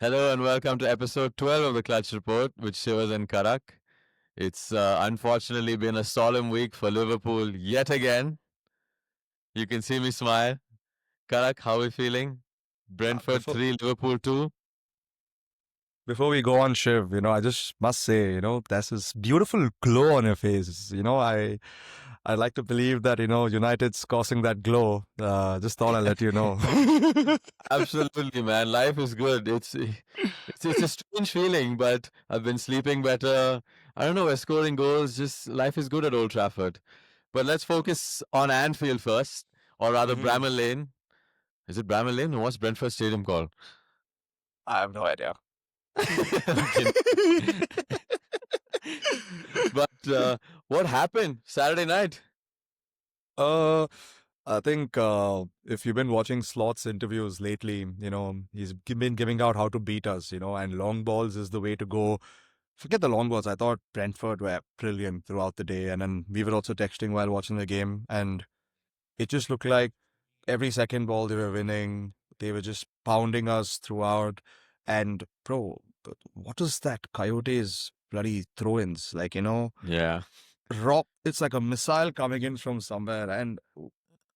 Hello and welcome to episode 12 of the Clutch Report with Shivas and Karak. It's unfortunately been a solemn week for Liverpool yet again. You can see me smile. Karak, how are we feeling? Brentford Before 3, Liverpool 2. before we go on, Shiv, I just must say, there's this beautiful glow on your face. I like to believe that United's causing that glow. Just thought I'd let you know. Absolutely, man. Life is good. It's a strange feeling, but I've been sleeping better. I don't know, we're scoring goals. Just life is good at Old Trafford. But let's focus on Anfield first, or rather Mhm. Bramall Lane. Is it Bramall Lane? What's Brentford Stadium called? I have no idea. Okay. But what happened Saturday night? uh, I think if you've been watching Sloth's interviews lately, he's been giving out how to beat us, and long balls is the way to go. Forget the long balls. I thought Brentford were brilliant throughout the day, and then we were also texting while watching the game, and it just looked like every second ball they were winning. They were just pounding us throughout. And bro, what is that Coyotes bloody throw-ins? Yeah. It's like a missile coming in from somewhere. And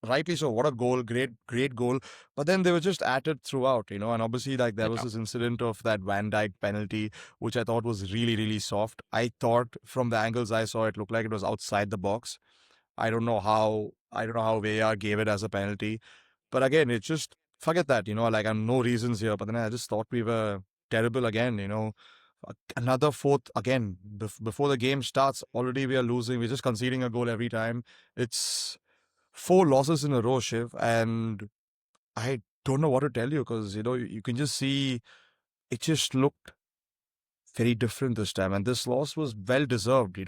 rightly so, what a goal, great goal. But then they were just at it throughout, and obviously like there was Yeah. this incident of that Van Dijk penalty, which I thought was really, really soft. I thought from the angles I saw, it looked like it was outside the box. I don't know how VAR gave it as a penalty. But again, it's just forget that, like I'm no reasons here. But then I just thought we were terrible again. Another fourth again before the game starts. Already we are losing. We're just conceding a goal every time. It's four losses in a row, Shiv, and I don't know what to tell you because you can just see it just looked very different this time, and this loss was well deserved.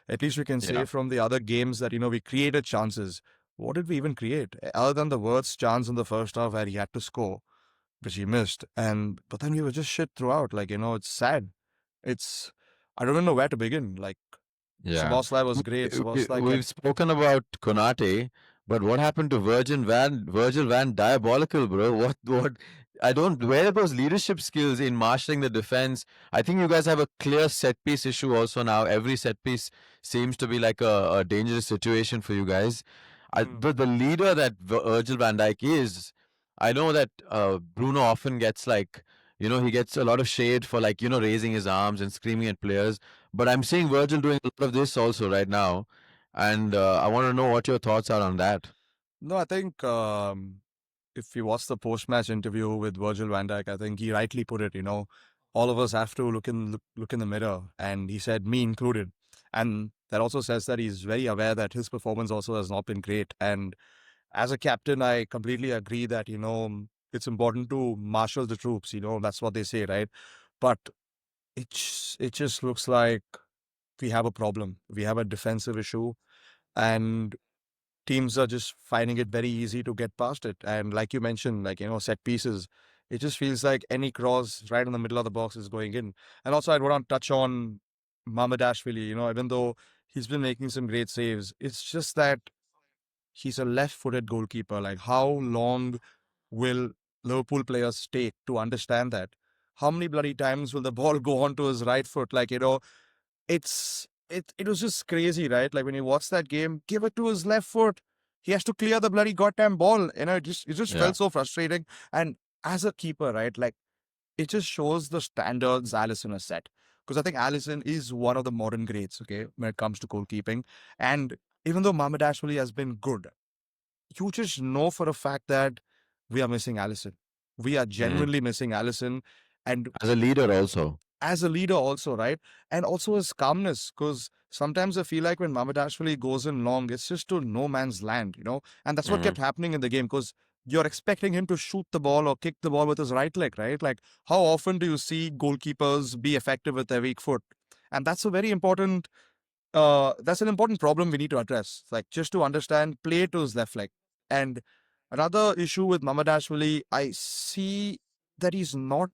At least we can say Yeah. from the other games that we created chances. What did we even create other than the worst chance in the first half where he had to score, which he missed? And but then we were just shit throughout. It's sad. It's I don't even know where to begin. Like Yeah. Szoboszlai was great. Szoboszlai kept. We've spoken about Konate, but what happened to Virgil Van Diabolical, bro? What I don't where are those leadership skills in marshalling the defense? I think you guys have a clear set piece issue also now. Every set piece seems to be like a dangerous situation for you guys. Mm. The leader that Virgil van Dijk is, I know that Bruno often gets like, he gets a lot of shade for like, raising his arms and screaming at players. But I'm seeing Virgil doing a lot of this also right now. And I want to know what your thoughts are on that. No, I think if you watch the post-match interview with Virgil van Dijk, I think he rightly put it. All of us have to look in the mirror, and he said, me included. And that also says that he's very aware that his performance also has not been great. And as a captain, I completely agree that it's important to marshal the troops. That's what they say, right? But it just looks like we have a problem. We have a defensive issue, and teams are just finding it very easy to get past it. And like you mentioned, set pieces, it just feels like any cross right in the middle of the box is going in. And also, I'd want to touch on Mamadashvili, even though he's been making some great saves, it's just that he's a left footed goalkeeper. Like, how long will Liverpool players take to understand that? How many bloody times will the ball go on to his right foot? It was just crazy, right? Like when you watch that game, give it to his left foot. He has to clear the bloody goddamn ball. It just Yeah. felt so frustrating. And as a keeper, right, like it just shows the standards Allison has set. Because I think Allison is one of the modern greats, okay, when it comes to goalkeeping. And even though Mohamed Ashwali has been good, you just know for a fact that we are missing Allison. We are Mm. genuinely missing Allison. And As a leader also. as a leader also, right? And also his calmness, because sometimes I feel like when Mamadashvili goes in long, it's just to no man's land. And that's what Hmm. kept happening in the game, because you're expecting him to shoot the ball or kick the ball with his right leg, right? Like, how often do you see goalkeepers be effective with their weak foot? And that's an important problem we need to address. Like, just to understand, play to his left leg. And another issue with Mamadashvili, I see that he's not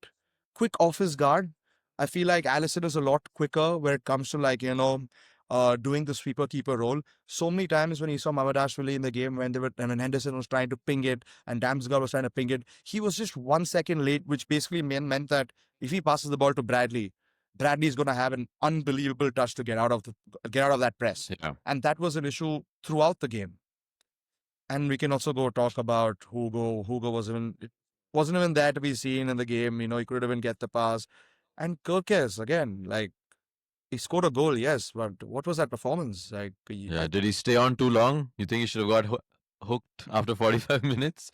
quick off his guard. I feel like Allison is a lot quicker when it comes to doing the sweeper keeper role. So many times when he saw Mamadashvili in the game when they were and when Henderson was trying to ping it and Damsgaard was trying to ping it, he was just 1 second late, which basically meant that if he passes the ball to Bradley, Bradley is going to have an unbelievable touch to get out of that press, Yeah. and that was an issue throughout the game. And we can also go talk about Hugo. Hugo wasn't even there to be seen in the game. He couldn't even get the pass. And Kirkes again, like he scored a goal, yes, but what was that performance? Like, Yeah. Did he stay on too long? You think he should have got hooked after 45 minutes?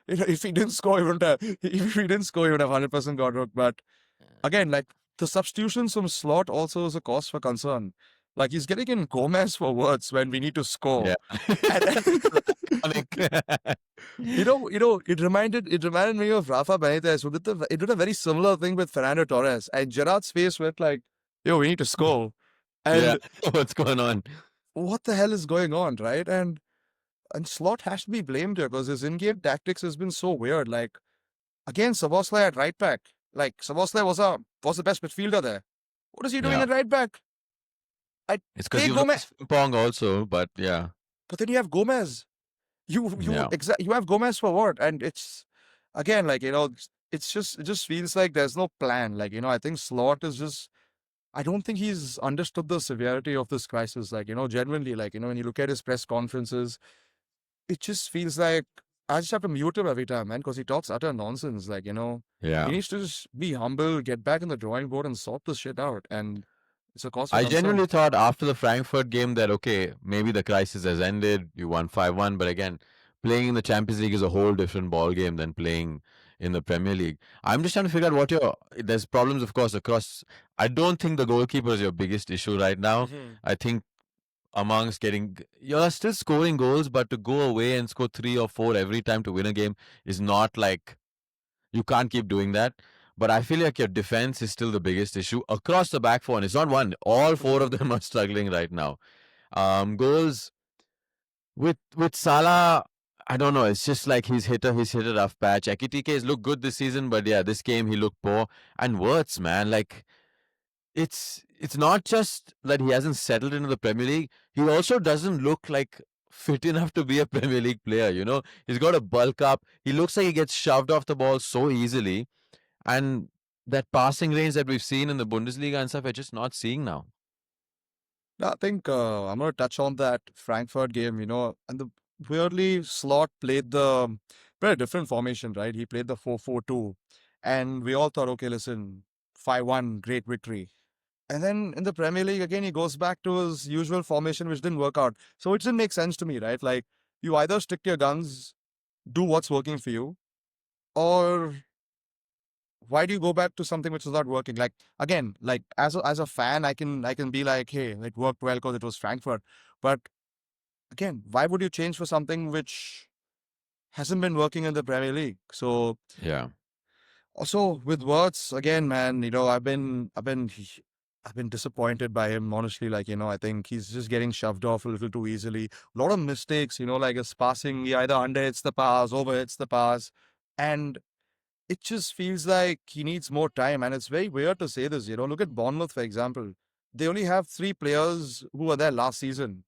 if he didn't score, he wouldn't have. If he didn't score, he would have 100% got hooked. But again, like the substitutions from Slot also is a cause for concern. Like he's getting in Gomez for words when we need to score. Yeah. And Iconic. it reminded me of Rafa Benitez, who did a very similar thing with Fernando Torres. And Gerrard's face went like, "Yo, we need to score." Yeah. And What's going on? what the hell is going on, right? And Slot has to be blamed here because his in-game tactics has been so weird. Like again, Szoboszlai at right back. Like Szoboszlai was the best midfielder there. What is he doing Yeah. at right back? I It's because he take was Gomez, on Pong also, but yeah. but then you have Gomez. Yeah. You have Gomez for what? And it's again like it just feels like there's no plan. Like I think Slot is just. I don't think he's understood the severity of this crisis. Like genuinely, like when you look at his press conferences, it just feels like I just have to mute him every time, man, because he talks utter nonsense. Like he Yeah. needs to just be humble, get back in the drawing board, and sort this shit out. And it's a cause for I concern. genuinely thought after the Frankfurt game that, okay, maybe the crisis has ended. You won 5-1. But again, playing in the Champions League is a whole different ball game than playing in the Premier League. I'm just trying to figure out what your. There's problems, of course, across. I don't think the goalkeeper is your biggest issue right now. Mhm. I think amongst getting. You're still scoring goals, but to go away and score 3 or 4 every time to win a game is not like. You can't keep doing that. But I feel like your defense is still the biggest issue across the back four. And it's not one. All four of Mhm. them are struggling right now. Goals with Salah, I don't know. It's just like he's hit a rough patch. Ekitike has looked good this season, but yeah, this game he looked poor. And Wirtz, man, like it's not just that he hasn't settled into the Premier League. He also doesn't look like fit enough to be a Premier League player. He's got a bulk up. He looks like he gets shoved off the ball so easily. And that passing range that we've seen in the Bundesliga and stuff, we're just not seeing now. I think I'm going to touch on that Frankfurt game, and the weirdly Slot played the very different formation, right? He played the 4-4-2, and we all thought, okay, listen, 5-1, great victory. And then in the Premier League, again, he goes back to his usual formation, which didn't work out. So it didn't make sense to me, right? Like, you either stick to your guns, do what's working for you, or why do you go back to something which is not working? Like, again, like as a fan, I can be like, hey, it worked well because it was Frankfurt. But again, why would you change for something which hasn't been working in the Premier League? So Yeah. also with Wirtz, again, man, I've been disappointed by him, honestly. Like, I think he's just getting shoved off a little too easily. A lot of mistakes, like his passing, he either under hits the pass, over hits the pass. And it just feels like he needs more time. And it's very weird to say this, look at Bournemouth, for example. They only have 3 players who were there last season.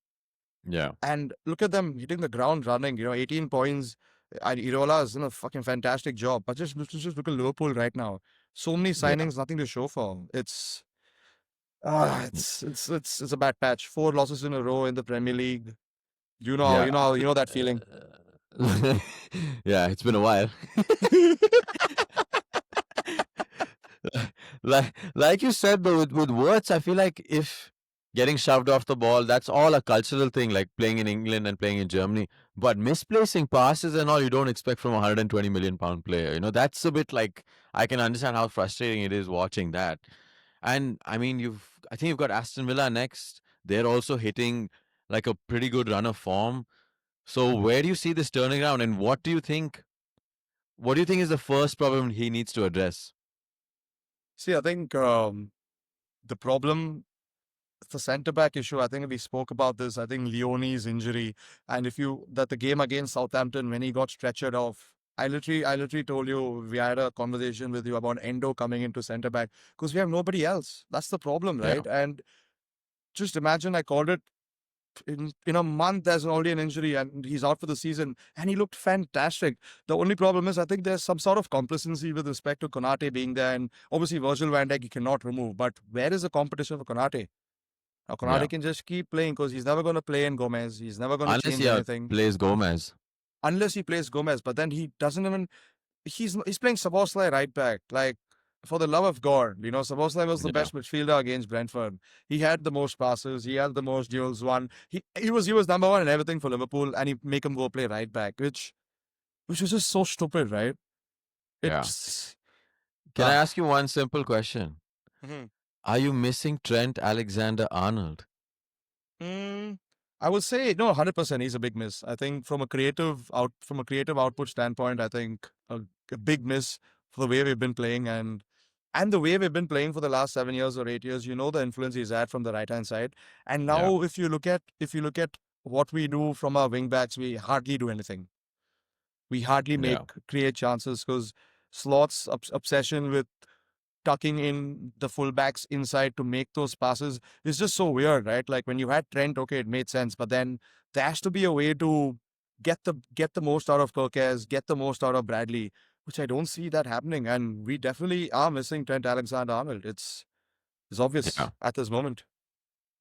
Yeah. And look at them hitting the ground running, 18 points. And Irola has done a fucking fantastic job. But just look at Liverpool right now. So many Yeah. signings, nothing to show for. It's a bad patch. 4 losses in a row in the Premier League. Yeah. You know that feeling. Yeah, it's been a while. like you said, but with words, I feel like if getting shoved off the ball, that's all a cultural thing, like playing in England and playing in Germany. But misplacing passes and all, you don't expect from a £120 million player. That's a bit like I can understand how frustrating it is watching that. And I mean, I think you've got Aston Villa next. They're also hitting like a pretty good run of form. So where do you see this turning around, and what do you think? What do you think is the first problem he needs to address? See, I think the problem, the centre back issue, I think we spoke about this. I think Leone's injury, and that the game against Southampton when he got stretchered off. I literally told you we had a conversation with you about Endo coming into centre back because we have nobody else. That's the problem, Yeah, right? And just imagine, I called it in a month. There's already an injury and he's out for the season, and he looked fantastic. The only problem is I think there's some sort of complacency with respect to Konate being there, and obviously Virgil van Dijk you cannot remove. But where is the competition for Konate? Now Yeah. Konate can just keep playing because he's never going to play in Gomez. He's never going to Unless change he anything plays Gomez. unless he plays Gomez. But then he doesn't even. He's playing Saboslai right back. Like, for the love of God, Saboslai was the Yeah. best midfielder against Brentford. He had the most passes. He had the most duels won. He was number one in everything for Liverpool, and he make him go play right back, which was just so stupid, right? Yeah. It's Can I ah. ask you one simple question? Mhm. Are you missing Trent Alexander-Arnold? Mm, I would say no, 100%. He's a big miss. I think from a creative output standpoint, I think a big miss for the way we've been playing and the way we've been playing for the last 7 years or 8 years. The influence he's had from the right hand side. And Yeah. now, if you look at what we do from our wing backs, we hardly do anything. We hardly Yeah. create chances because Slot's obsession with tucking in the fullbacks inside to make those passes is just so weird, right? Like when you had Trent, okay, it made sense, but then there has to be a way to get the most out of Kirkes, get the most out of Bradley, which I don't see that happening, and we definitely are missing Trent Alexander-Arnold. It's obvious Yeah. at this moment.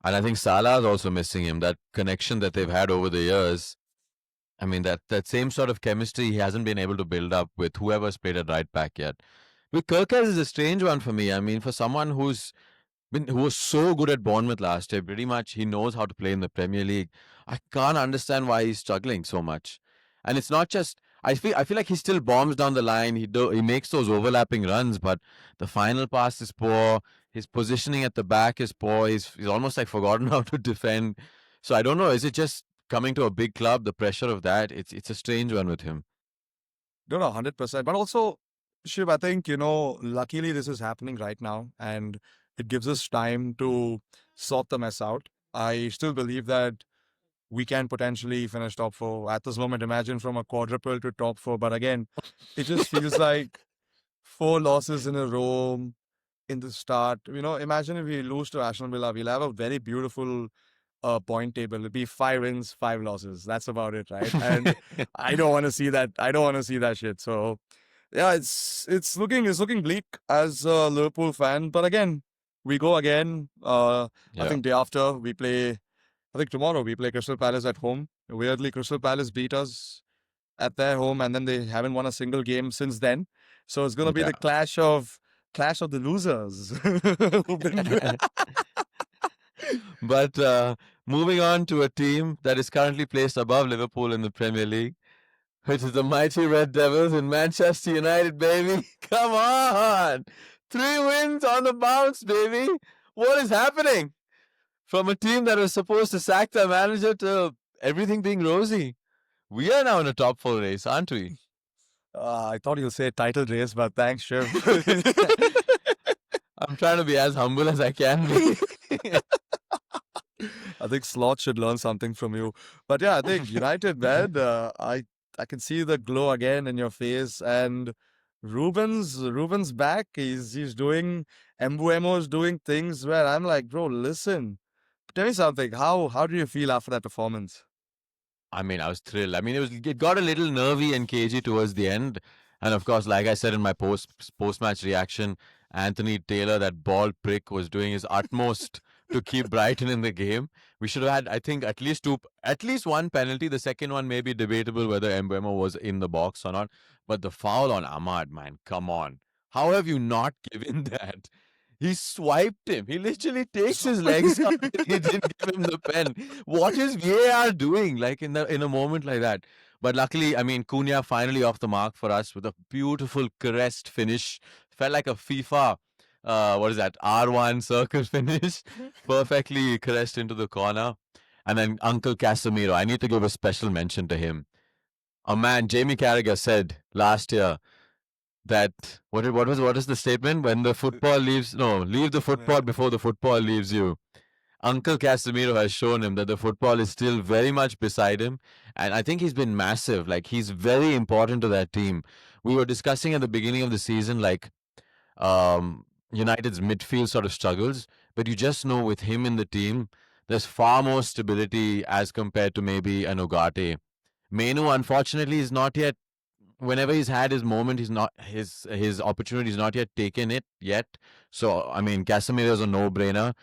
And I think Salah is also missing him. That connection that they've had over the years. I mean, that same sort of chemistry he hasn't been able to build up with whoever's played at right back yet. With Kirkes is a strange one for me. I mean, for someone who was so good at Bournemouth last year, pretty much he knows how to play in the Premier League. I can't understand why he's struggling so much. And it's not just I feel like he still bombs down the line. He makes those overlapping runs, but the final pass is poor. His positioning at the back is poor. He's almost like forgotten how to defend. So I don't know. Is it just coming to a big club, the pressure of that? It's a strange one with him. No, no, 100%. But also, Shiv, I think, luckily this is happening right now and it gives us time to sort the mess out. I still believe that we can potentially finish top four at this moment. Imagine from a quadruple to top four. But again, it just feels like four losses in a row in the start. Imagine if we lose to Aston Villa, we'll have a very beautiful point table. It'll be 5 wins, 5 losses. That's about it, right? And I don't want to see that. I don't want to see that shit. So yeah, it's looking bleak as a Liverpool fan. But again, we go again. I Yeah. think day after we play. I think tomorrow we play Crystal Palace at home. Weirdly, Crystal Palace beat us at their home, and then they haven't won a single game since then. So it's gonna be Yeah. the clash of the losers. Who've been- But moving on to a team that is currently placed above Liverpool in the Premier League, which is the mighty Red Devils in Manchester United, baby. Come on! 3 wins on the bounce, baby. What is happening? From a team that was supposed to sack their manager to everything being rosy. We are now in a top four race, aren't we? I thought you'll say title race, but thanks, Shiv. I'm trying to be as humble as I can be. I think Slot should learn something from you. But yeah, I think United, man, I can see the glow again in your face. And Ruben's back. He's doing Mbuemo's doing things where I'm like, bro, listen. Tell me something. How do you feel after that performance? I mean, I was thrilled. I mean, it got a little nervy and cagey towards the end, and of course, like I said in my post match reaction, Anthony Taylor, that ball prick, was doing his utmost to keep Brighton in the game. We should have had, I think, at least one penalty. The second one may be debatable whether Mbeumo was in the box or not. But the foul on Ahmad, man, come on, how have you not given that? He swiped him. He literally takes his legs up. He didn't give him the pen. What is VAR doing? Like in a moment like that. But luckily, I mean, Cunha finally off the mark for us with a beautiful crest finish. Felt like a FIFA, what is that? R1 circle finish. Perfectly crest into the corner. And then Uncle Casemiro. I need to give a special mention to him. A man, Jamie Carragher said last year that what is the statement? When the football leaves, no, leave the football before the football leaves you. Uncle Casemiro has shown him that the football is still very much beside him, and I think he's been massive. Like, he's very important to that team. We were discussing at the beginning of the season, like, um, United's midfield sort of struggles, but you just know with him in the team, there's far more stability as compared to maybe an Ugarte. Menu, unfortunately, is not yet. Whenever he's had his moment, he's not his opportunity. He's not yet taken it yet. So I mean, Casemiro is a no-brainer.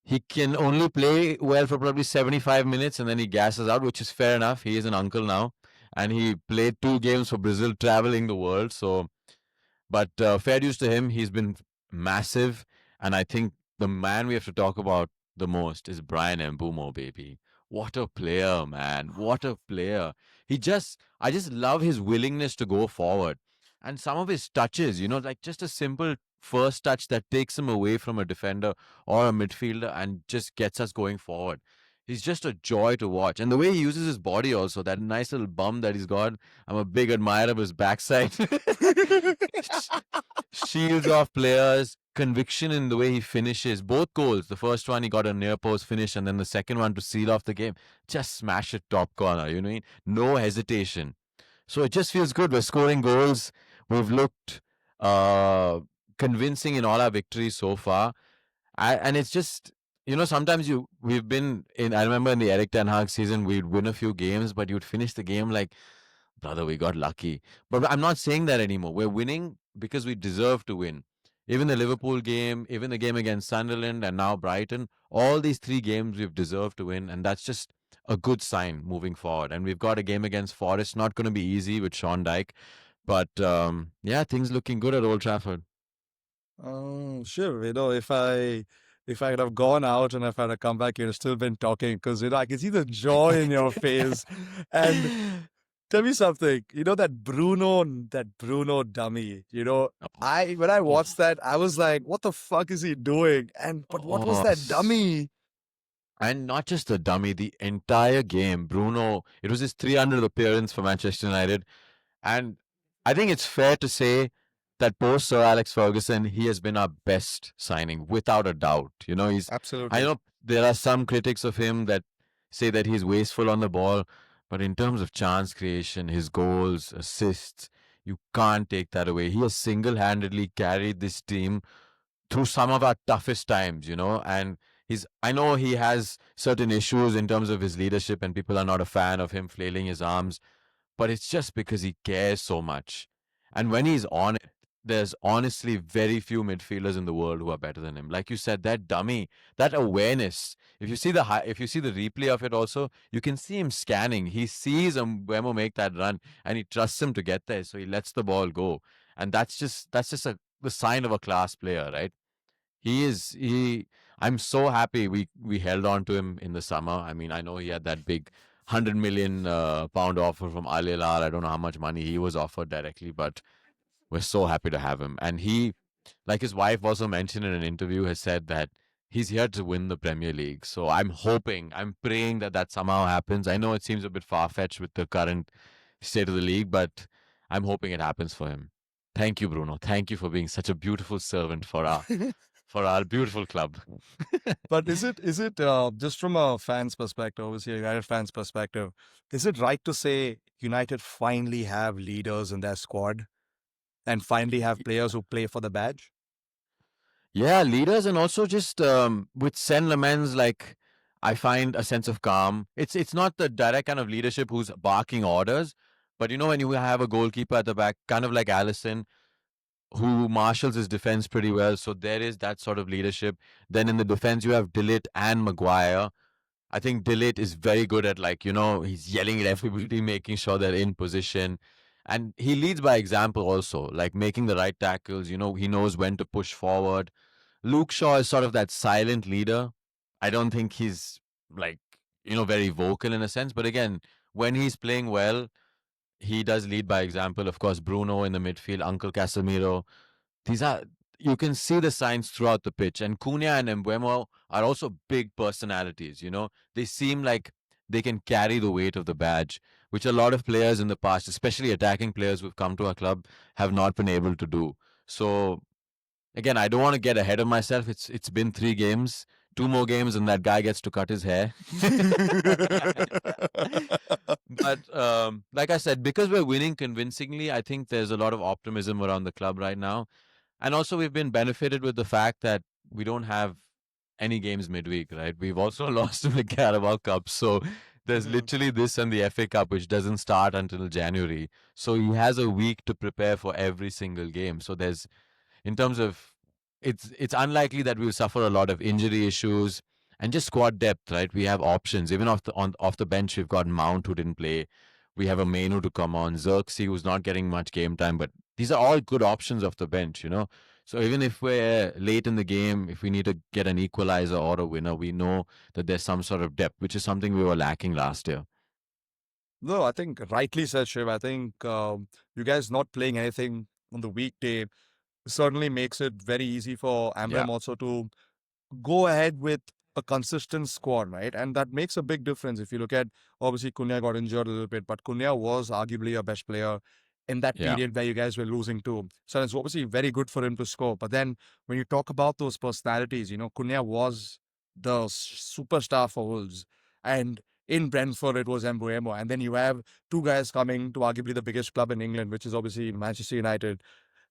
He can only play well for probably 75 minutes and then he gasses out, which is fair enough. He is an uncle now, and he played 2 games for Brazil, traveling the world. So but fair dues to him. He's been massive. And I think the man we have to talk about the most is Brian Mbumo, baby. What a player, man. What a player. I just love his willingness to go forward. And some of his touches, like just a simple first touch that takes him away from a defender or a midfielder and just gets us going forward. He's just a joy to watch. And the way he uses his body also, that nice little bum that he's got. I'm a big admirer of his backside. Shields off players, conviction in the way he finishes. Both goals. The first one, he got a near post finish, and then the second one to seal off the game. Just smash it top corner, you know what I mean? No hesitation. So it just feels good. We're scoring goals. We've looked uh, convincing in all our victories so far. And it's just, sometimes we've been in, I remember in the Eric Ten Hag season, we'd win a few games, but you'd finish the game like, brother, we got lucky. But I'm not saying that anymore. We're winning because we deserve to win. Even the Liverpool game, even the game against Sunderland, and now Brighton, all these 3 games we've deserved to win. And that's just a good sign moving forward. And we've got a game against Forest, not going to be easy with Sean Dyke. But yeah, things looking good at Old Trafford. Oh, sure. If I could have gone out and if I had come back, you'd have still been talking because I can see the joy in your face. And tell me something. That Bruno dummy. I when I Oh, watched that, I was like, "What the fuck is he doing?" But what was oh, that dummy? and not just the dummy, the entire game. Bruno, it was his 300th appearance for Manchester United. And I think it's fair to say that post Sir Alex Ferguson, he has been our best signing without a doubt. I Absolutely. know there are some critics of him that say that he's wasteful on the ball, but in terms of chance creation, his goals, assists, you can't take that away. He has single handedly carried this team through some of our toughest times, and I know he has certain issues in terms of his leadership, and people are not a fan of him flailing his arms, but it's just because he cares so much. And when he's on it, there's honestly very few midfielders in the world who are better than him. Like you said, that dummy, that awareness. If you see the replay of it also, you can see him scanning. He sees Mbeumo make that run and he trusts him to get there, so he lets the ball go. And that's just the sign of a class player, right? He I'm so happy we held on to him in the summer. I mean, I know he had that big 100 million pound offer from Al Hilal. I don't know how much money he was offered directly, but we're so happy to have him. And he, like his wife also mentioned in an interview, has said that he's here to win the Premier League. So I'm praying that that somehow happens. I know it seems a bit far fetched with the current state of the league, but I'm hoping it happens for him. Thank you, Bruno. Thank you for being such a beautiful servant for our beautiful club. But is it just from a fan's perspective, obviously a United fans' perspective, is it right to say United finally have leaders in their squad and finally have players who play for the badge? Yeah, leaders, and also just with Sen Lamens, like I find a sense of calm. It's not the direct kind of leadership who's barking orders, but when you have a goalkeeper at the back, kind of like Allison, who marshals his defense pretty well. So there is that sort of leadership. Then in the defense, you have Dillit and Maguire. I think Dillit is very good at, like, he's yelling at everybody, making sure they're in position. And he leads by example also, like making the right tackles. He knows when to push forward. Luke Shaw is sort of that silent leader. I don't think he's like, very vocal in a sense. But again, when he's playing well, he does lead by example. Of course, Bruno in the midfield, Uncle Casemiro. These are You can see the signs throughout the pitch. And Cunha and Embuemo are also big personalities. They seem like they can carry the weight of the badge, which a lot of players in the past, especially attacking players who've come to our club, have not been able to do. So again, I don't want to get ahead of myself. It's been 3 games, 2 more games, and that guy gets to cut his hair. But like I said, because we're winning convincingly, I think there's a lot of optimism around the club right now. And also, we've been benefited with the fact that we don't have any games midweek, right? We've also lost to the Carabao Cup. So there's Mhm. literally this and the FA Cup, which doesn't start until January. So he has a week to prepare for every single game. So there's, in terms of, it's unlikely that we'll suffer a lot of injury issues and just squad depth, right? We have options. Even off the bench, we've got Mount who didn't play. We have a Mainu to come on, Xerxes who's not getting much game time, but these are all good options off the bench, you know. So even if we're late in the game, if we need to get an equalizer or a winner, we know that there's some sort of depth, which is something we were lacking last year. No, I think rightly said, Shiv. I think you guys not playing anything on the weekday certainly makes it very easy for Yeah, Amram also to go ahead with a consistent squad, right? And that makes a big difference. If you look at, obviously, Cunha got injured a little bit, but Cunha was arguably your best player in that yeah, period where you guys were losing too. So it's obviously very good for him to score. But then when you talk about those personalities, Cunha was the superstar for Wolves. And in Brentford, it was Mbuemo. And then you have two guys coming to arguably the biggest club in England, which is obviously Manchester United,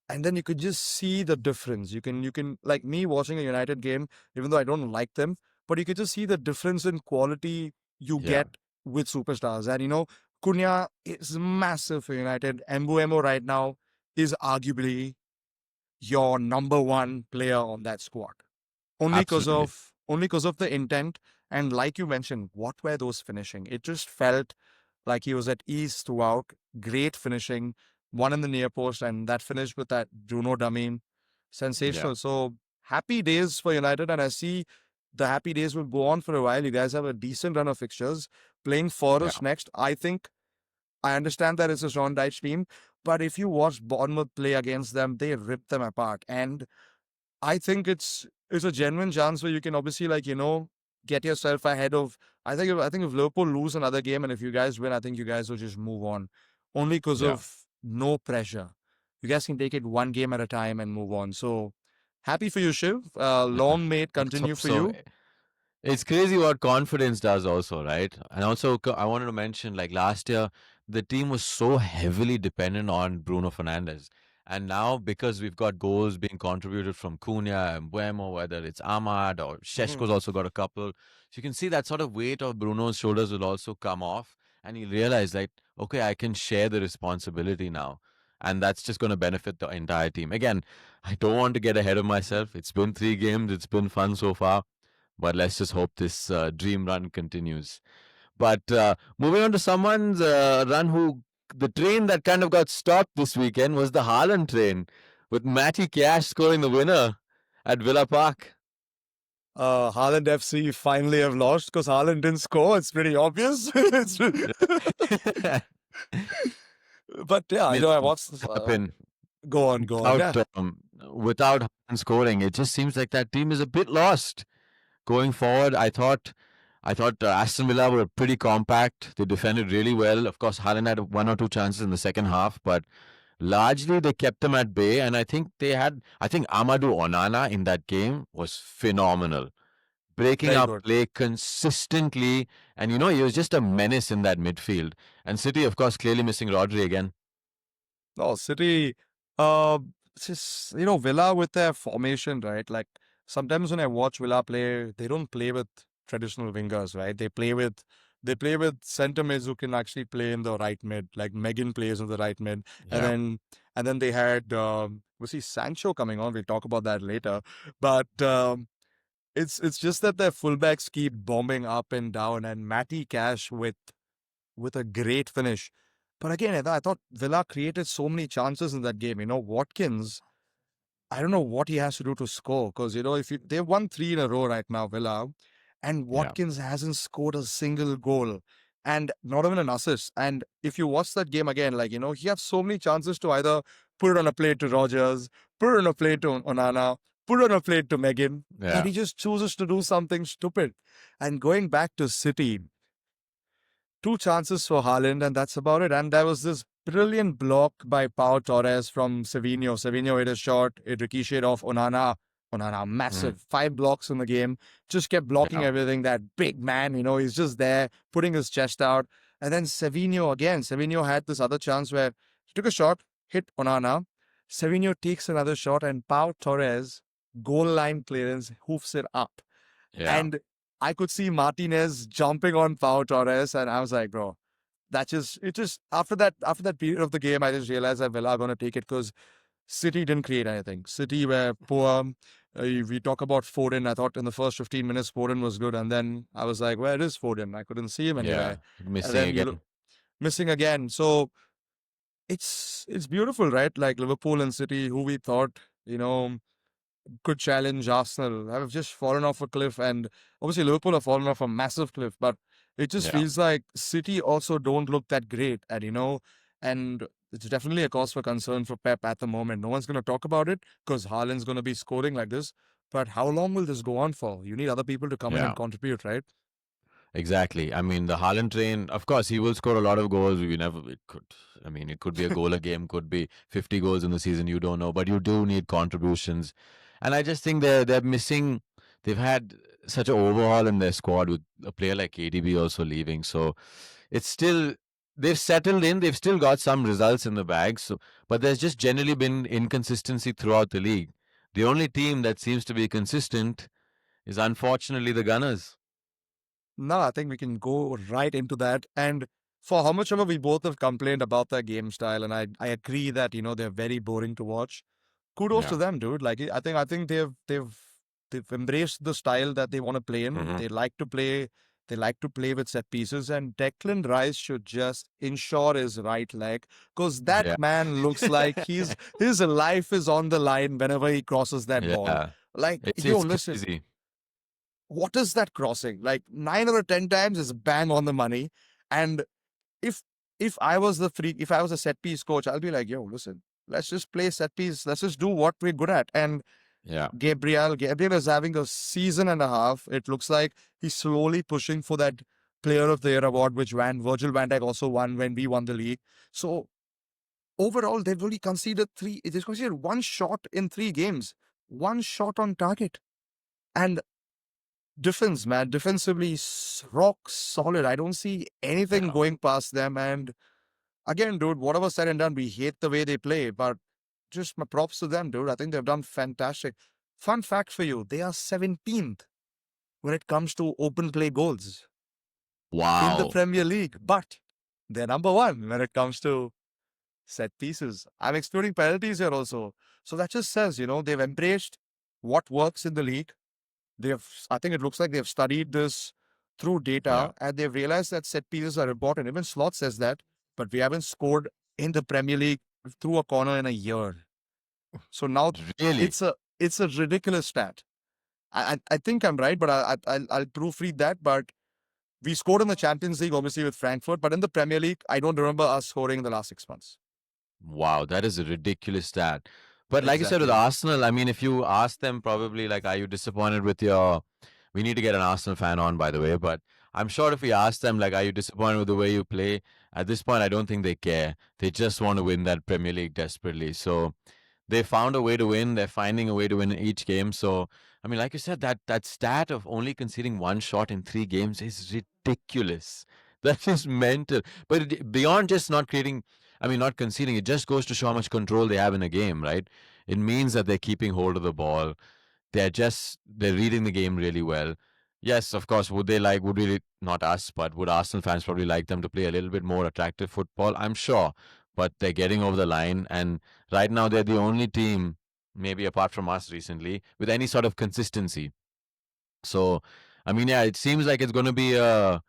and then you could just see the difference. You can like me watching a United game, even though I don't like them, but you could just see the difference in quality you yeah, get with superstars. And Cunha is massive for United. Mbuemo right now is arguably your number one player on that squad. Only because absolutely. of only because of the intent. And like you mentioned, what were those finishing? It just felt like he was at ease throughout. Great finishing, one in the near post, and that finished with that Bruno dummy. Yeah, Sensational. So happy days for United, and I see the happy days will go on for a while. You guys have a decent run of fixtures. Playing yeah, Forest next, I think. I understand that it's a Sean Dyche team, but if you watch Bournemouth play against them, they rip them apart. And I think it's a genuine chance where you can obviously get yourself ahead of. I think if Liverpool lose another game and if you guys win, I think you guys will just move on, only because yeah. of no pressure. You guys can take it one game at a time and move on. So happy for you, Shiv. Long may it Let's continue hope for so. you. It's crazy what confidence does, also, right? And also, I wanted to mention, like last year, the team was so heavily dependent on Bruno Fernandes. And now, because we've got goals being contributed from Cunha and Buemo, whether it's Ahmad or Mhm. Sheshko's also got a couple. So you can see that sort of weight of Bruno's shoulders will also come off. And he'll realize, like, okay, I can share the responsibility now. And that's just going to benefit the entire team. Again, I don't want to get ahead of myself. It's been 3 games, it's been fun so far, but let's just hope this dream run continues. But moving on to someone's run who, the train that kind of got stopped this weekend was the Haaland train, with Matty Cash scoring the winner at Villa Park. Haaland FC finally have lost because Haaland didn't score. It's pretty obvious. I But yeah, I mean, know I watched. happen Go on. without Yeah. without Haaland scoring, it just seems like that team is a bit lost going forward. I thought Aston Villa were pretty compact. They defended really well. Of course, Haaland had one or two chances in the second half, but largely they kept them at bay. And I think Amadou Onana in that game was phenomenal, breaking Very up good. play consistently. And, he was just a menace in that midfield. And City, of course, clearly missing Rodri again. No, City, it's just, Villa with their formation, right? Like sometimes when I watch Villa play, they don't play with traditional wingers, right? They play with center mids who can actually play in the right mid, like Megan plays in the right mid. And Yeah. then they had we see Sancho coming on. We'll talk about that later. But it's just that their fullbacks keep bombing up and down, and Matty Cash with a great finish. But again, I thought Villa created so many chances in that game. Watkins, I don't know what he has to do to score because, if they've won three in a row right now, Villa, and Yeah. Watkins hasn't scored a single goal and not even an assist. And if you watch that game again, he had so many chances to either put it on a plate to Rogers, put it on a plate to Onana, put it on a plate to Megan, but Yeah. he just chooses to do something stupid. And going back to City, two chances for Haaland, and that's about it. And there was this brilliant block by Pau Torres from Savinho. Savinho hit a shot, it ricocheted off Onana. Onana, Mhm. massive. 5 blocks in the game. Just kept blocking Yeah. everything. That big man, he's just there, putting his chest out. And then Savinho again. Savinho had this other chance where he took a shot, hit Onana. Savinho takes another shot, and Pau Torres, goal line clearance, hoofs it up. Yeah. And I could see Martinez jumping on Pau Torres, and I was like, bro, that just it just after that period of the game, I just realized that Villa are going to take it because City didn't create anything. City were poor. We talk about Foden. I thought in the first 15 minutes Foden was good, and then I was like, where is Foden? I couldn't see him Yeah. anywhere. And Missing then you look again. missing again. So it's beautiful, right? Like Liverpool and City, who we thought could challenge Arsenal, have just fallen off a cliff. And obviously, Liverpool have fallen off a massive cliff, but it just Yeah. feels like City also don't look that great. And it's definitely a cause for concern for Pep at the moment. No one's going to talk about it because Haaland's going to be scoring like this. But how long will this go on for? You need other people to come in and Yeah. contribute, right? Exactly. I mean, the Haaland train, of course, he will score a lot of goals. We never, it could, I mean, it could be a goal a game, could be 50 goals in the season. You don't know, but you do need contributions. And I just think they're missing, they've had such an overhaul in their squad with a player like KDB also leaving. So it's still, they've settled in, they've still got some results in the bag. So, but there's just generally been inconsistency throughout the league. The only team that seems to be consistent is unfortunately the Gunners. No, I think we can go right into that. And for how much ever we both have complained about their game style, and I agree that they're very boring to watch. Kudos Yeah. to them, dude. Like I think they've embraced the style that they want to play in. Hmm. They like to play with set pieces, and Declan Rice should just ensure his right leg because that Yeah. man looks like his life is on the line whenever he crosses that ball. Yeah. Like, yo, It's listen, crazy. what is that crossing? Like 9 or 10 times is bang on the money. And if if I was if I was a set piece coach, I'll be like, yo, listen, let's just play set piece. Let's just do what we're good at. And Yeah. Gabriel is having a season and a half. It looks like he's slowly pushing for that Player of the Year award, which Virgil van Dijk also won when we won the league. So overall, they've only conceded three. They've conceded one shot in 3 games, one shot on target, and defense, man, defensively rock solid. I don't see anything Yeah. going past them. And again, dude, whatever said and done, we hate the way they play, but just my props to them, dude. I think they've done fantastic. Fun fact for you, they are 17th when it comes to open play goals in the Wow. Premier League, but they're number one when it comes to set pieces. I'm excluding penalties here also. So that just says, they've embraced what works in the league. I think it looks like they've studied this through Yeah. data and they've realized that set pieces are important. Even Slot says that, but we haven't scored in the Premier League through a corner in a year. So now Really? it's a ridiculous stat. I think I'm right, but I'll proofread that. But we scored in the Champions League, obviously with Frankfurt, but in the Premier League, I don't remember us scoring in the last 6 months. Wow. That is a ridiculous stat. But like you said with Exactly. Arsenal, I mean, if you ask them probably like, are you disappointed with your. We need to get an Arsenal fan on, by the way. But I'm sure if we ask them, like, are you disappointed with the way you play? At this point, I don't think they care. They just want to win that Premier League desperately. So they found a way to win. They're finding a way to win each game. So, I mean, like you said, that stat of only conceding one shot in 3 games is ridiculous. That is mental. But beyond just not creating, I mean, not conceding, it just goes to show how much control they have in a game, right? It means that they're keeping hold of the ball. They're reading the game really well. Yes, of course, would really, not us, but would Arsenal fans probably like them to play a little bit more attractive football? I'm sure. But they're getting over the line. And right now, they're the only team, maybe apart from us recently, with any sort of consistency. So, I mean, yeah, it seems like it's going to be a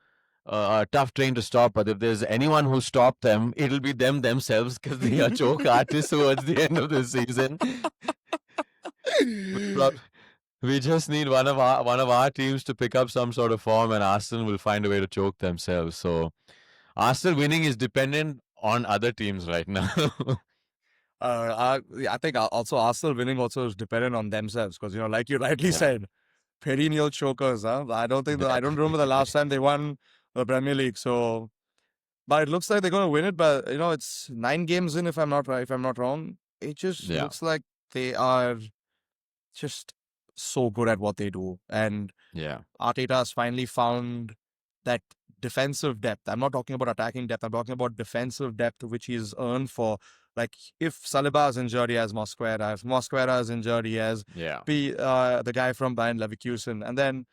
tough train to stop. But if there's anyone who stop them, it'll be them themselves because they are choke artists towards the end of the season. We just need one of our teams to pick up some sort of form, and Arsenal will find a way to choke themselves. So Arsenal winning is dependent on other teams right now. I think also Arsenal winning also is dependent on themselves because like you rightly Yeah, said, perennial chokers. Huh? I don't remember the last time they won the Premier League. So, but it looks like they're going to win it. But it's 9 games in. If I'm not right, if I'm not wrong, it just yeah, looks like they are just so good at what they do. And yeah, Arteta has finally found that defensive depth. I'm not talking about attacking depth. I'm talking about defensive depth, which he's earned for Like if Saliba is injured, he has Mosquera. If Mosquera is injured, he has Yeah, the guy from Bayern Leverkusen. And then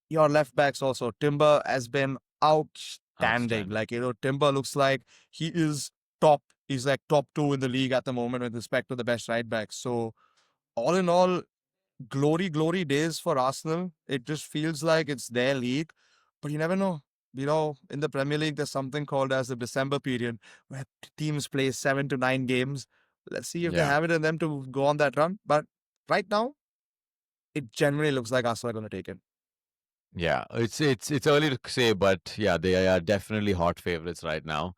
your left backs also. Timber has been outstanding. outstanding. Like, Timber looks like he is top. He's like top two in the league at the moment with respect to the best right backs. So all in all, glory days for Arsenal. It just feels like it's their league, but you never know. In the Premier League, there's something called as the December period where teams play 7 to 9 games. Let's see if they Yeah. have it in them to go on that run. But right now, it generally looks like Arsenal are going to take it. Yeah, it's early to say, but yeah, they are definitely hot favorites right now.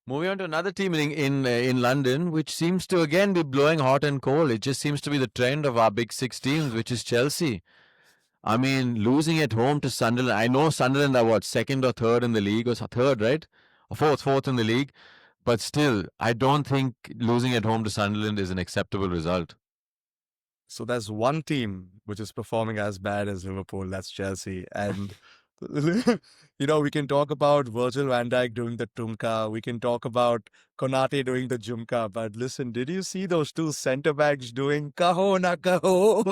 Moving on to another team in London, which seems to again be blowing hot and cold. It just seems to be the trend of our big six teams, which is Chelsea. I mean, losing at home to Sunderland. I know Sunderland are what, second or third in the league, or third, right? Or fourth in the league. But still, I don't think losing at home to Sunderland is an acceptable result. So there's one team which is performing as bad as Liverpool. That's Chelsea. And, we can talk about Virgil van Dijk doing the Tunka. We can talk about Konate doing the Jumka. But listen, did you see those two centre backs doing Kaho na Kaho?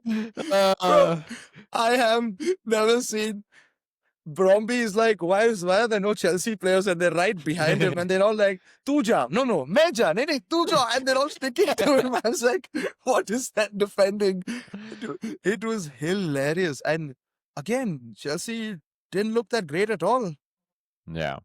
Bro, Uh, I have never seen Bromby is like, why are there no Chelsea players? And they're right behind him, and they're all like, "Tuja, no, Meja, nee, Tuja," and they're all sticking to him. I was like, "What is that defending?" It was hilarious, and again, Chelsea didn't look that great at all. yeah.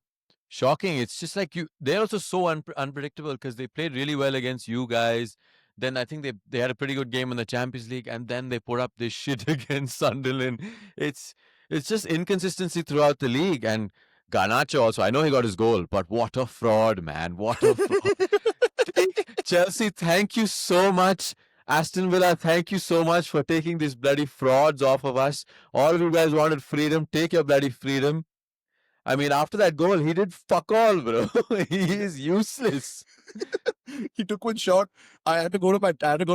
Shocking. It's just like they're also so unpredictable because they played really well against you guys. Then I think they had a pretty good game in the Champions League, and then they put up this shit against Sunderland. It's it's just inconsistency throughout the league. And Garnacho also, I know he got his goal, but what a fraud, man! What a fraud. Chelsea, thank you so much. Aston Villa, thank you so much for taking these bloody frauds off of us. All of you guys wanted freedom. Take your bloody freedom. I mean, after that goal, he did fuck all, bro. He is useless. He took one shot. I had to go to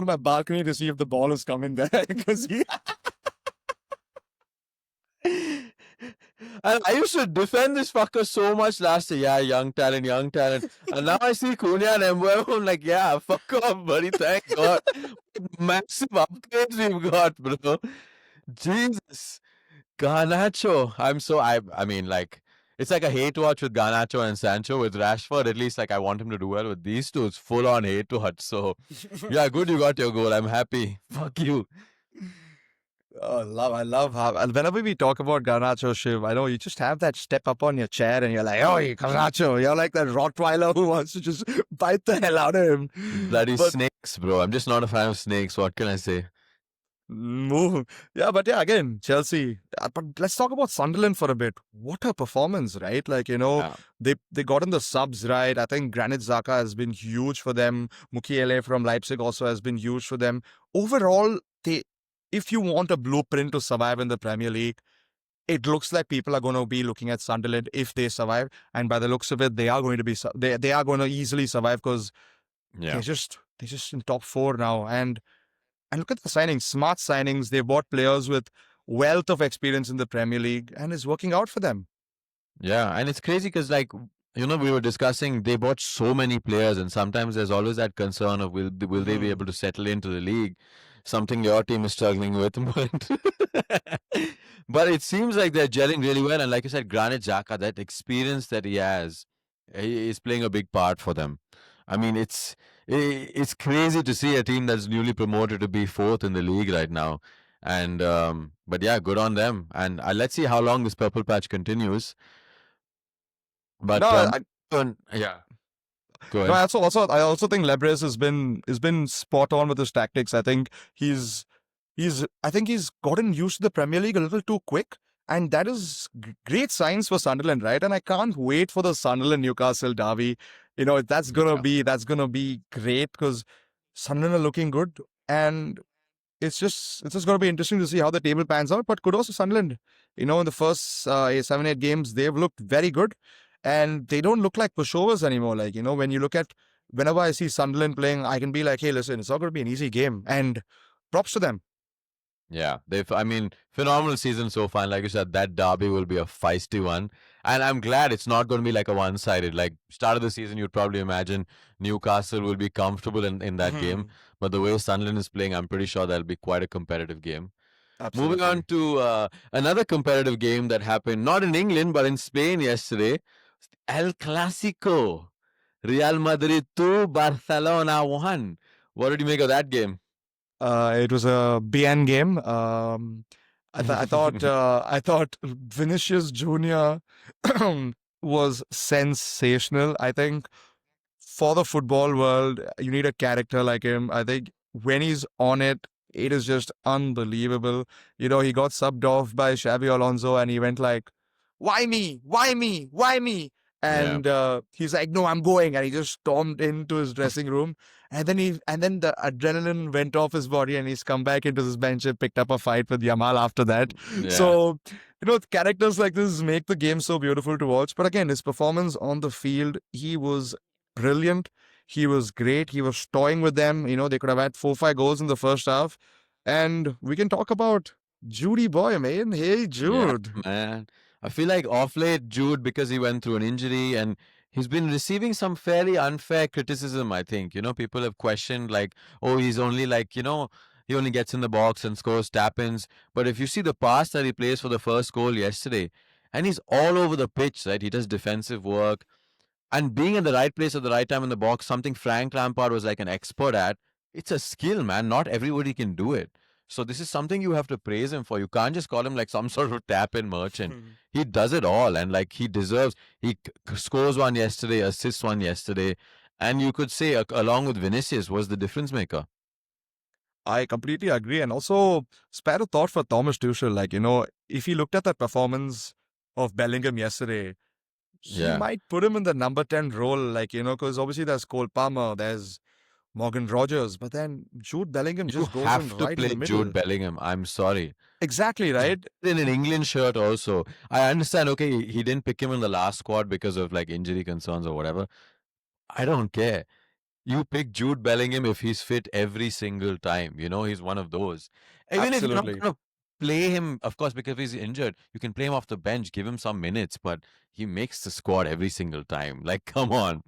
my balcony to see if the ball is coming there because he. And I used to defend this fucker so much last year. Yeah, young talent, young talent. And now I see Cunha and Mbuemo, I'm like, yeah, fuck off, buddy. Thank God. Massive upgrades we've got, bro. Jesus. Garnacho. I mean, like, it's like a hate watch with Garnacho and Sancho. With Rashford, at least, like, I want him to do well. With these two, it's full on hate watch. So, yeah, good you got your goal. I'm happy. Fuck you. Oh, I love how, and whenever we talk about Garnacho, Shiv, I know you just have that step up on your chair and you're like, oh, Garnacho. You're like that Rottweiler who wants to just bite the hell out of him. Bloody But snakes, bro. I'm just not a fan of snakes. What can I say? move. Yeah, but yeah, again, Chelsea. But let's talk about Sunderland for a bit. What a performance, right? Like, Yeah. they got in the subs right. I think Granit Xhaka has been huge for them. Mukiele from Leipzig also has been huge for them. Overall, if you want a blueprint to survive in the Premier League, it looks like people are going to be looking at Sunderland if they survive. And by the looks of it, they are going to be they are going to easily survive because Yeah. they're just in top four now. And look at the signings, smart signings. They bought players with wealth of experience in the Premier League, and it's working out for them. Yeah, and it's crazy because, like, we were discussing they bought so many players, and sometimes there's always that concern of will they be able to settle into the league? Something your team is struggling with, but it seems like they're gelling really well. And like you said, Granit Xhaka, that experience that he has, he is playing a big part for them. I mean, it's crazy to see a team that's newly promoted to be fourth in the league right now. And but yeah, good on them. And let's see how long this purple patch continues. No, But yeah, go no. ahead. I also think Lebres has been spot on with his tactics. I think he's gotten used to the Premier League a little too quick, and that is great signs for Sunderland, right? And I can't wait for the Sunderland Newcastle derby. That's gonna be great because Sunderland are looking good, and it's just going to be interesting to see how the table pans out. But kudos to Sunderland. In the first 7, 8 games, they've looked very good, and they don't look like pushovers anymore. Like when you look at whenever I see Sunderland playing, I can be like, hey, listen, it's not going to be an easy game, and props to them. Yeah, I mean, phenomenal season so far. And like you said, that derby will be a feisty one. And I'm glad it's not going to be like a one-sided. Like start of the season, you'd probably imagine Newcastle will be comfortable in that game. But the way Sunderland is playing, I'm pretty sure that'll be quite a competitive game. Moving on Absolutely. to another competitive game that happened not in England but in Spain yesterday. El Clasico. Real Madrid 2, Barcelona 1. What did you make of that game? It was a BN game. I thought Vinicius Junior was sensational. I think for the football world, you need a character like him. I think when he's on it, it is just unbelievable. He got subbed off by Xavi Alonso and he went like, "Why me? Why me? Why me?" Yeah. And he's like, "No, I'm going." And he just stormed into his dressing room. And then the adrenaline went off his body and he's come back into his bench and picked up a fight with Yamal after that. Yeah. So, characters like this make the game so beautiful to watch. But again, his performance on the field, he was brilliant. He was great. He was toying with them. They could have had 4, 5 goals in the first half. And we can talk about Judy Boy, man. Hey, Yeah, Jude. man. I feel like off late, Jude, because he went through an injury and he's been receiving some fairly unfair criticism, I think. People have questioned, like, oh, he's only like, he only gets in the box and scores tap ins. But if you see the pass that he plays for the first goal yesterday, and he's all over the pitch, right? He does defensive work and being in the right place at the right time in the box, something Frank Lampard was like an expert at. It's a skill, man. Not everybody can do it. So this is something you have to praise him for. You can't just call him like some sort of tap-in merchant. He does it all, and like he deserves. He scores one yesterday, assists one yesterday, and you could say along with Vinicius was the difference maker. I completely agree. And also, spare a thought for Thomas Tuchel. Like, if he looked at the performance of Bellingham yesterday, he Yeah, might put him in the number 10 role, like, because obviously there's Cole Palmer, there's Morgan Rogers, but then Jude Bellingham you just goes in have to right in play the Jude middle. Bellingham. I'm sorry. Exactly, He's right? in an England shirt also. I understand. Okay, he didn't pick him in the last squad because of like injury concerns or whatever. I don't care. You pick Jude Bellingham if he's fit every single time. He's one of those. Even if you're not Absolutely. going to play him, of course, because he's injured, you can play him off the bench, give him some minutes, but he makes the squad every single time. Like, come on.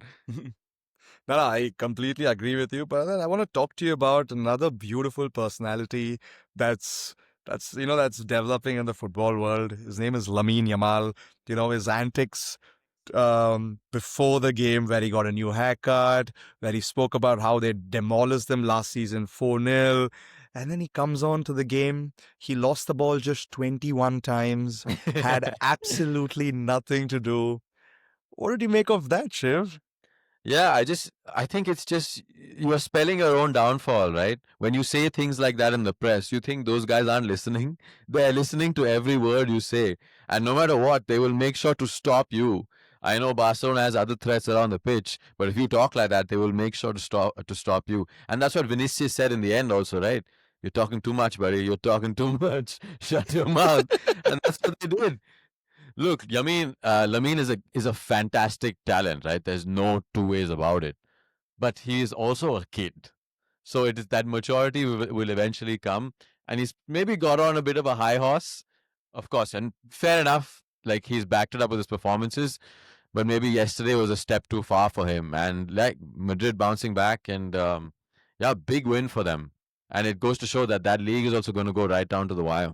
No, I completely agree with you. But then I want to talk to you about another beautiful personality that's developing in the football world. His name is Lamine Yamal. His antics before the game, where he got a new haircut, where he spoke about how they demolished them last season 4-0. And then he comes on to the game. He lost the ball just 21 times, had absolutely nothing to do. What did you make of that, Shiv? Yeah, I think it's just you are spelling your own downfall, right? When you say things like that in the press, you think those guys aren't listening. They're listening to every word you say. And no matter what, they will make sure to stop you. I know Barcelona has other threats around the pitch, but if you talk like that, they will make sure to stop you. And that's what Vinicius said in the end also, right? You're talking too much, buddy. You're talking too much. Shut your mouth. And that's what they did. Look, Lamine is a fantastic talent, right? There's no two ways about it. But he is also a kid, so it is that maturity will eventually come, and he's maybe got on a bit of a high horse, of course, and fair enough. Like he's backed it up with his performances, but maybe yesterday was a step too far for him, and like Madrid bouncing back, and yeah, big win for them, and it goes to show that that league is also going to go right down to the wire.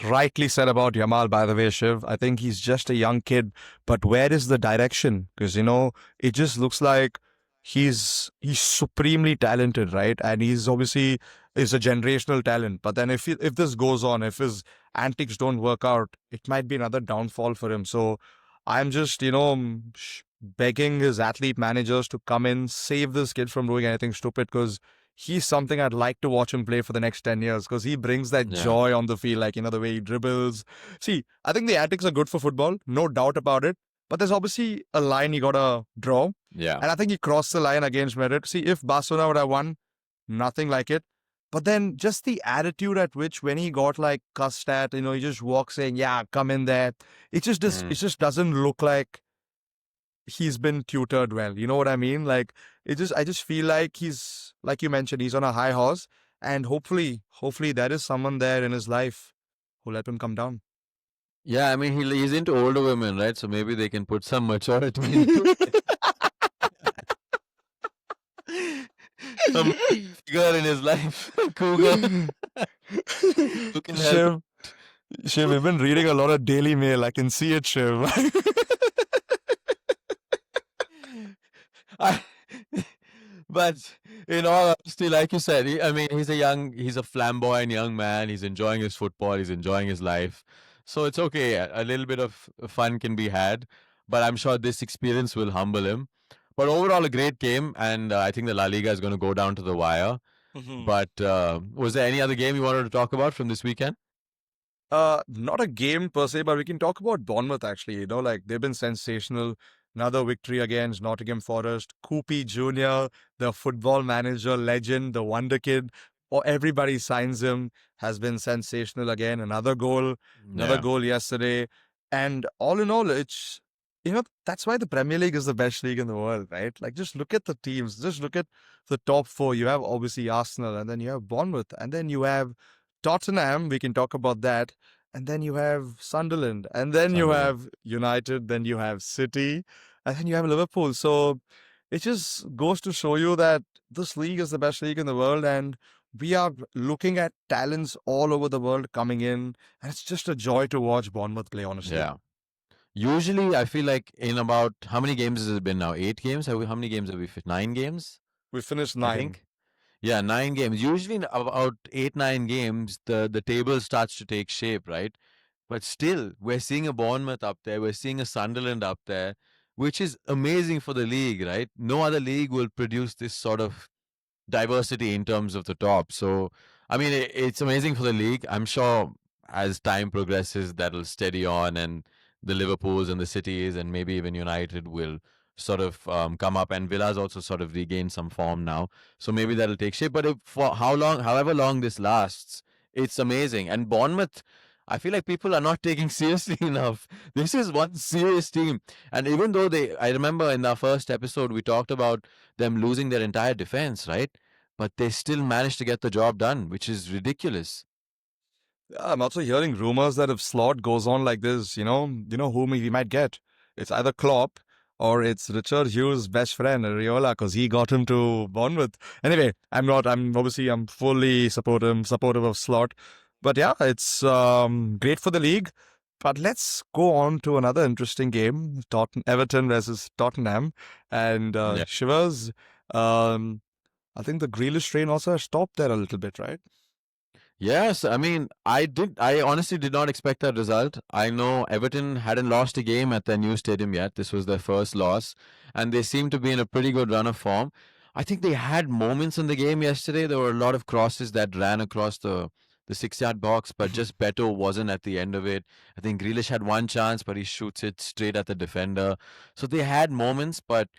Rightly said about Yamal, by the way, Shiv. I think he's just a young kid, but where is the direction? Because it just looks like he's supremely talented, right? And he's obviously is a generational talent. But then if this goes on, if his antics don't work out, it might be another downfall for him. So I'm just begging his athlete managers to come in, save this kid from doing anything stupid, because he's something I'd like to watch him play for the next 10 years because he brings that Yeah, joy on the field, like, the way he dribbles. See, I think the antics are good for football, no doubt about it. But there's obviously a line you got to draw. yeah. And I think he crossed the line against Madrid. See, if Barcelona would have won, nothing like it. But then just the attitude at which when he got like cussed at, he just walks saying, yeah, come in there. It Mm. just doesn't look like he's been tutored well. You know what I mean? Like I just feel like he's, like you mentioned, he's on a high horse. and hopefully there is someone there in his life who let him come down. Yeah, I mean he's into older women, right? So maybe they can put some maturity into it. A figure in his life, cougar, who can help. Shiv, Shiv, we've been reading a lot of Daily Mail. I can see it, Shiv. I, but in all honesty, like you said, I mean, he's a flamboyant young man. He's enjoying his football. He's enjoying his life. So it's okay. A little bit of fun can be had, but I'm sure this experience will humble him. But overall, a great game, and I think the La Liga is going to go down to the wire. Mhm. But was there any other game you wanted to talk about from this weekend? Not a game per se, but we can talk about Bournemouth actually. You know, like they've been sensational. Another victory against Nottingham Forest. Koopy Jr., the football manager legend, the wonder kid, or everybody signs him, has been sensational again. Another Yeah, goal yesterday. And all in all, that's why the Premier League is the best league in the world, right? Like just look at the teams, just look at the top four. You have obviously Arsenal, and then you have Bournemouth, and then you have Tottenham. We can talk about that. And then you have Sunderland, and then you Sunderland. have United, then you have City, and then you have Liverpool. So it just goes to show you that this league is the best league in the world, and we are looking at talents all over the world coming in, and it's just a joy to watch Bournemouth play, honestly. Yeah. Usually, I feel like in about how many games has it been now? 8 games? How many games have we fit? 9 games, We finished I 9. think. Yeah, 9 games. Usually, in about 8, 9 games, the table starts to take shape, right? But still, we're seeing a Bournemouth up there. We're seeing a Sunderland up there, which is amazing for the league, right? No other league will produce this sort of diversity in terms of the top. So, I mean, it's amazing for the league. I'm sure as time progresses, that'll steady on, and the Liverpools and the Cities and maybe even United will sort of come up, and Villa's also sort of regained some form now. So maybe that'll take shape. But if, for how long, however long this lasts, it's amazing. And Bournemouth, I feel like people are not taking seriously enough. This is one serious team. And even though I remember in our first episode, we talked about them losing their entire defense, right? But they still managed to get the job done, which is ridiculous. I'm also hearing rumors that if Slot goes on like this, whom he might get. It's either Klopp or it's Richard Hughes' best friend, Ariola, because he got him to Bournemouth. Anyway, I'm not. I'm fully supportive of Slot. But yeah, it's great for the league. But let's go on to another interesting game: Everton versus Tottenham, and Yeah. Shivers. Um, I think the Grealish train also has stopped there a little bit, right? Yes, I mean, I honestly did not expect that result. I know Everton hadn't lost a game at their new stadium yet. This was their first loss, and they seem to be in a pretty good run of form. I think they had moments in the game yesterday. There were a lot of crosses that ran across the 6 yard box, but just Beto wasn't at the end of it. I think Grealish had one chance, but he shoots it straight at the defender. So they had moments, but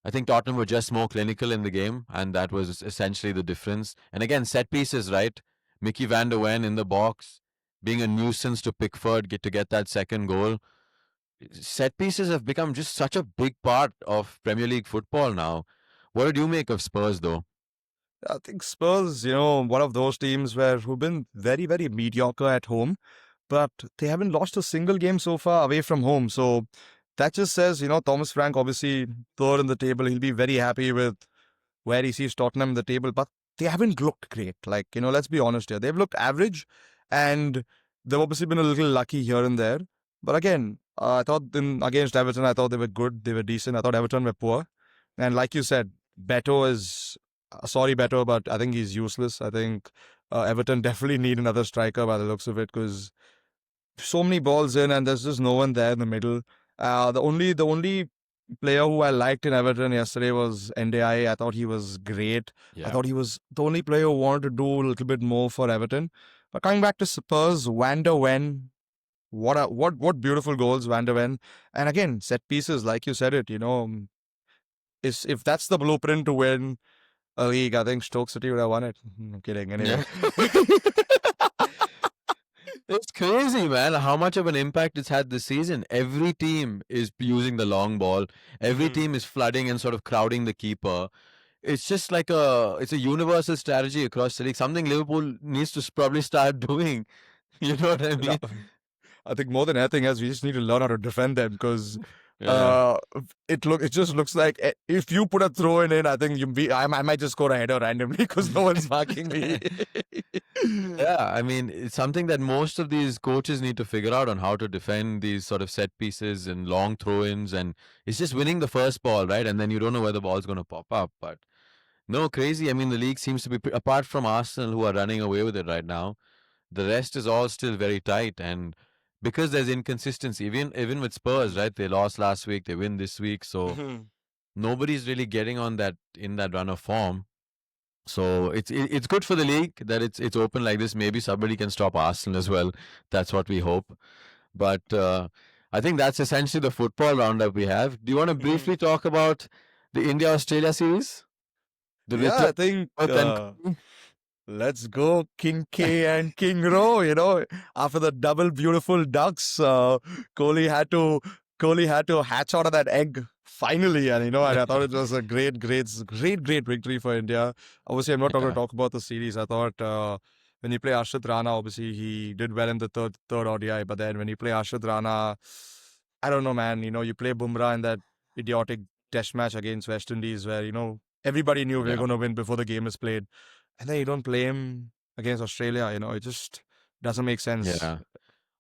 I think Tottenham were just more clinical in the game, and that was essentially the difference. And again, set pieces, right? Mickey van der Ven in the box, being a nuisance to Pickford to get that second goal. Set pieces have become just such a big part of Premier League football now. What did you make of Spurs, though? I think Spurs, one of those teams who've been very, very mediocre at home, but they haven't lost a single game so far away from home. So that just says, Thomas Frank, obviously third in the table, he'll be very happy with where he sees Tottenham in the table, but they haven't looked great. Like, let's be honest here. They've looked average, and they've obviously been a little lucky here and there. But again, I thought against Everton, I thought they were good. They were decent. I thought Everton were poor. And like you said, Beto is sorry, Beto, but I think he's useless. I think Everton definitely need another striker by the looks of it, because so many balls in and there's just no one there in the middle. The only player who I liked in Everton yesterday was NDI. I thought he was great. I Yeah. thought he was the only player who wanted to do a little bit more for Everton. But coming back to Spurs, Van der Ven, what beautiful goals, Van der Ven. And again, set pieces, like you said it, is if that's the blueprint to win a league, I think Stoke City would have won it. I'm kidding. Anyway. Yeah. It's crazy, man, how much of an impact it's had this season. Every team is using the long ball. Every Mhm. team is flooding and sort of crowding the keeper. it's just like it's a universal strategy across the league. Something Liverpool needs to probably start doing. You know what I No, mean? I think more than anything else, we just need to learn how to defend them because Yeah. uh, it just looks like if you put a throw in, I think I might just score a header randomly because no one's marking me. Yeah, I mean, it's something that most of these coaches need to figure out on how to defend these sort of set pieces and long throw-ins, and it's just winning the first ball, right? And then you don't know where the ball's going to pop up. But no, crazy. I mean, the league seems to be apart from Arsenal, who are running away with it right now. The rest is all still very tight, and because there's inconsistency, even with Spurs, Mhm. right? They lost last week, they win this week, so Mhm. nobody's really getting on that in that run of form. So it's good for the league that it's open like this. Maybe somebody can stop Arsenal as well. That's what we hope. But I think that's essentially the football roundup we have. Do you want to Mhm. briefly talk about the India Australia series? The Yeah, return I think of Rohit and Kohli? let's go King K and King Ro. After the double beautiful ducks, Kohli had to hatch out of that egg finally, and I thought it was a great victory for India. Obviously, I'm not going to Yeah, talk about the series. I thought when you play Arshad Rana, obviously he did well in the third ODI, but then when you play Arshad Rana, I don't know, man. You play Bumrah in that idiotic test match against West Indies where everybody knew we were yeah, going to win before the game is played, and then you don't play him against Australia. It just doesn't make sense. yeah.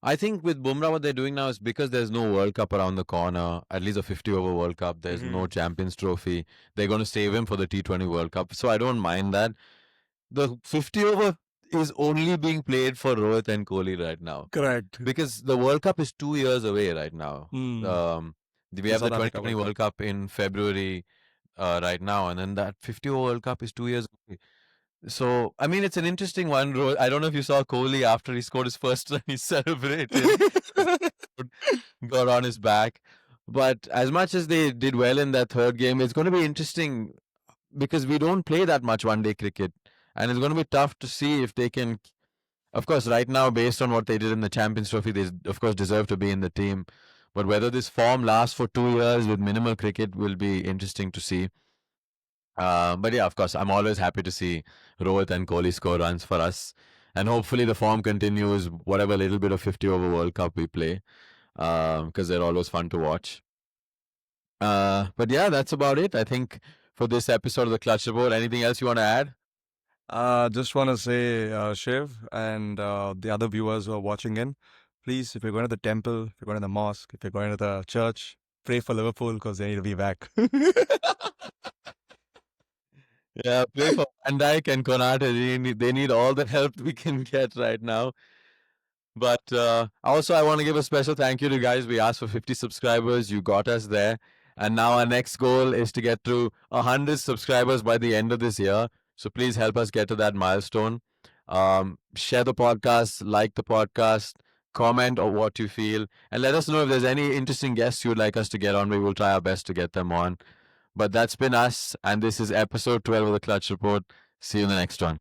I think with Bumrah, what they're doing now is because there's no World Cup around the corner, at least a 50 over World Cup, there's Hmm. no Champions Trophy. They're going to save him for the T20 World Cup. So I don't mind that. The 50 over is only being played for Rohit and Kohli right now Correct. because the World Cup is 2 years away right now. Hmm. Um, we The have the South Africa 2020 World Cup. World Cup in February right now, and then that 50 over World Cup is 2 years away. So, I mean, it's an interesting one. I don't know if you saw Kohli after he scored his first run, he celebrated, got on his back. But as much as they did well in that third game, it's going to be interesting because we don't play that much one day cricket. And it's going to be tough to see if they can. Of course, right now, based on what they did in the Champions Trophy, they, of course, deserve to be in the team. But whether this form lasts for 2 years with minimal cricket will be interesting to see. But yeah, of course, I'm always happy to see Rohit and Kohli score runs for us. And hopefully the form continues, whatever little bit of 50 over World Cup we play, because they're always fun to watch. But yeah, that's about it, I think, for this episode of the Clutch Report. Anything else you want to add? Just want to say, Shiv and the other viewers who are watching in, please, if you're going to the temple, if you're going to the mosque, if you're going to the church, pray for Liverpool because they need to be back. Yeah, play for Van Dijk and Konate. They need all the help we can get right now. But also, I want to give a special thank you to you guys. We asked for 50 subscribers. You got us there. And now our next goal is to get to 100 subscribers by the end of this year. So please help us get to that milestone. Share the podcast, like the podcast, comment on what you feel, and let us know if there's any interesting guests you'd like us to get on. We will try our best to get them on. But that's been us, and this is episode 12 of the Clutch Report. See you in the next one.